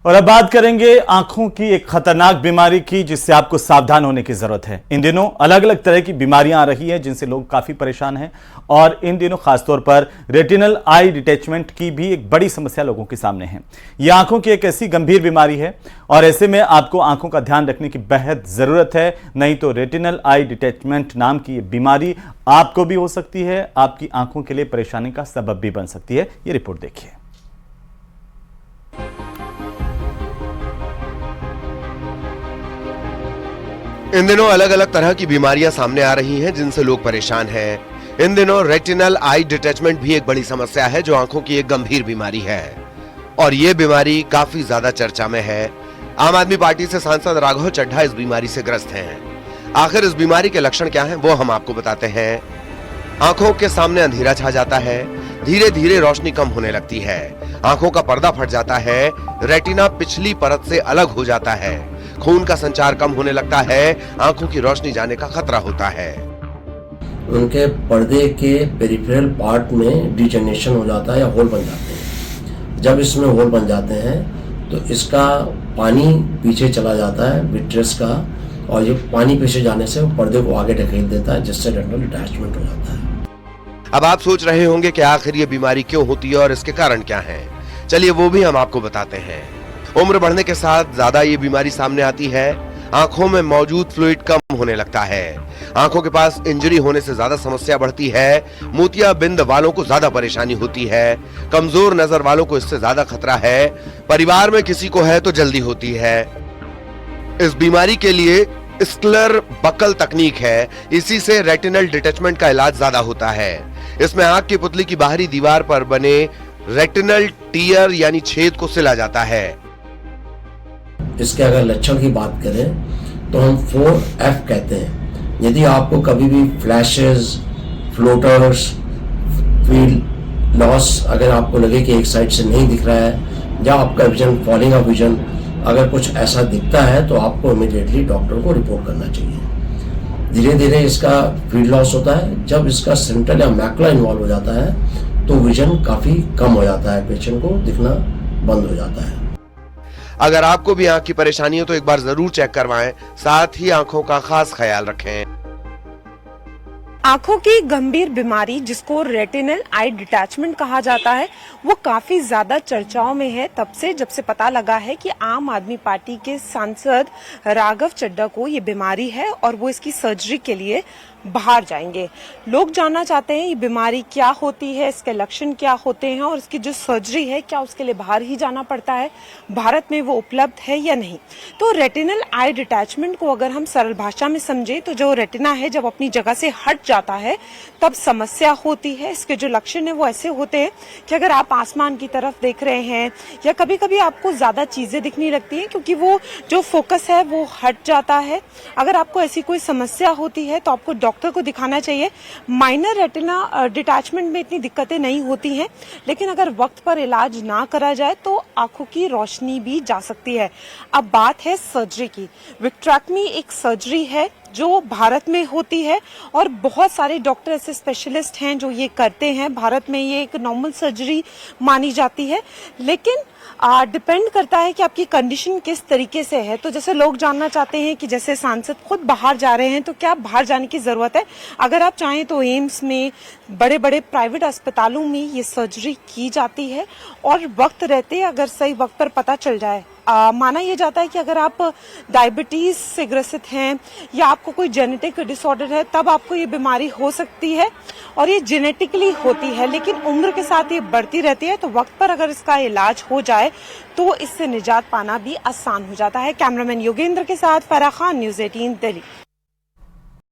और अब बात करेंगे आंखों की एक खतरनाक बीमारी की जिससे आपको सावधान होने की जरूरत है। इन दिनों अलग अलग तरह की बीमारियां आ रही हैं जिनसे लोग काफी परेशान हैं और इन दिनों खासतौर पर रेटिनल आई डिटैचमेंट की भी एक बड़ी समस्या लोगों के सामने है। यह आंखों की एक ऐसी गंभीर बीमारी है और ऐसे में आपको आंखों का ध्यान रखने की बेहद जरूरत है, नहीं तो रेटिनल आई डिटैचमेंट नाम की यह बीमारी आपको भी हो सकती है, आपकी आंखों के लिए परेशानी का सबब भी बन सकती है। ये रिपोर्ट देखिए। इन दिनों अलग अलग तरह की बीमारियां सामने आ रही हैं जिनसे लोग परेशान हैं। इन दिनों रेटिनल आई डिटैचमेंट भी एक बड़ी समस्या है जो आंखों की एक गंभीर बीमारी है और ये बीमारी काफी ज्यादा चर्चा में है। आम आदमी पार्टी से सांसद राघव चड्ढा इस बीमारी से ग्रस्त हैं। आखिर इस बीमारी के लक्षण क्या हैं वो हम आपको बताते हैं। आंखों के सामने अंधेरा छा जाता है, धीरे धीरे रोशनी कम होने लगती है, आंखों का पर्दा फट जाता है, रेटिना पिछली परत से अलग हो जाता है, खून का संचार कम होने लगता है, आंखों की रोशनी जाने का खतरा होता है। उनके पर्दे के पेरिफेरल पार्ट में डिजेनरेशन हो जाता है या होल बन जाते हैं। जब इसमें होल बन जाते हैं तो इसका पानी पीछे चला जाता है विट्रेस का, और ये पानी पीछे जाने से पर्दे को आगे ढकेल देता है जिससे रेटिनल डिटैचमेंट हो जाता है। अब आप सोच रहे होंगे कि आखिर ये बीमारी क्यों होती है और इसके कारण क्या हैं? चलिए वो भी हम आपको बताते हैं। उम्र बढ़ने के साथ ज्यादा ये बीमारी सामने आती है। आंखों में मौजूद फ्लूइड कम होने लगता है, आंखों के पास इंजरी होने से ज्यादा समस्या बढ़ती है, मोतियाबिंद वालों को ज्यादा परेशानी होती है, कमजोर नजर वालों को इससे ज्यादा खतरा है, परिवार में किसी को है तो जल्दी होती है। इस बीमारी के लिए स्क्लर बकल तकनीक है, इसी से रेटिनल डिटैचमेंट का इलाज ज्यादा होता है। इसमें आंख की पुतली की बाहरी दीवार पर बने रेटिनल टीयर यानी छेद को सिला जाता है। इसके अगर लक्षण की बात करें तो हम 4F कहते हैं। यदि आपको कभी भी फ्लैशेस, फ्लोटर्स, फील्ड लॉस अगर आपको लगे कि एक साइड से नहीं दिख रहा है या आपका विजन, फॉलिंग ऑफ विजन, अगर कुछ ऐसा दिखता है तो आपको इमीडिएटली डॉक्टर को रिपोर्ट करना चाहिए। धीरे धीरे इसका फील्ड लॉस होता है। जब इसका सेंट्रल या मैकुला इन्वॉल्व हो जाता है तो विजन काफी कम हो जाता है, पेशेंट को दिखना बंद हो जाता है। अगर आपको भी आंख की परेशानी हो तो एक बार जरूर चेक करवाएं, साथ ही आंखों का खास ख्याल रखें। आंखों की गंभीर बीमारी जिसको रेटिनल आई डिटैचमेंट कहा जाता है वो काफी ज्यादा चर्चाओं में है तब से जब से पता लगा है कि आम आदमी पार्टी के सांसद राघव चड्ढा को ये बीमारी है और वो इसकी सर्जरी के लिए बाहर जाएंगे। लोग जानना चाहते हैं ये बीमारी क्या होती है, इसके लक्षण क्या होते हैं और इसकी जो सर्जरी है क्या उसके लिए बाहर ही जाना पड़ता है, भारत में वो उपलब्ध है या नहीं। तो रेटिनल आई डिटैचमेंट को अगर हम सरल भाषा में समझे तो जो रेटिना है जब अपनी जगह से हट जाता है तब समस्या होती है। इसके जो लक्षण है वो ऐसे होते हैं कि अगर आप आसमान की तरफ देख रहे हैं या कभी कभी आपको ज्यादा चीजें दिखने लगती हैं क्योंकि वो जो फोकस है वो हट जाता है। अगर आपको ऐसी कोई समस्या होती है तो आपको डॉक्टर को दिखाना चाहिए। माइनर रेटिना डिटैचमेंट में इतनी दिक्कतें नहीं होती हैं, लेकिन अगर वक्त पर इलाज ना करा जाए तो आंखों की रोशनी भी जा सकती है। अब बात है सर्जरी की। विट्रेक्टमी एक सर्जरी है जो भारत में होती है और बहुत सारे डॉक्टर ऐसे स्पेशलिस्ट हैं जो ये करते हैं। भारत में ये एक नॉर्मल सर्जरी मानी जाती है, लेकिन डिपेंड करता है कि आपकी कंडीशन किस तरीके से है। तो जैसे लोग जानना चाहते हैं कि जैसे सांसद खुद बाहर जा रहे हैं तो क्या बाहर जाने की जरूरत है? अगर आप चाहें तो एम्स में, बड़े बड़े प्राइवेट अस्पतालों में ये सर्जरी की जाती है और वक्त रहते अगर सही वक्त पर पता चल जाए। माना यह जाता है कि अगर आप डायबिटीज से ग्रसित हैं या आपको कोई जेनेटिक डिसऑर्डर है तब आपको ये बीमारी हो सकती है और ये जेनेटिकली होती है, लेकिन उम्र के साथ ये बढ़ती रहती है। तो वक्त पर अगर इसका इलाज हो जाए तो इससे निजात पाना भी आसान हो जाता है। कैमरामैन योगेंद्र के साथ फराह खान, न्यूज़ 18 दिल्ली।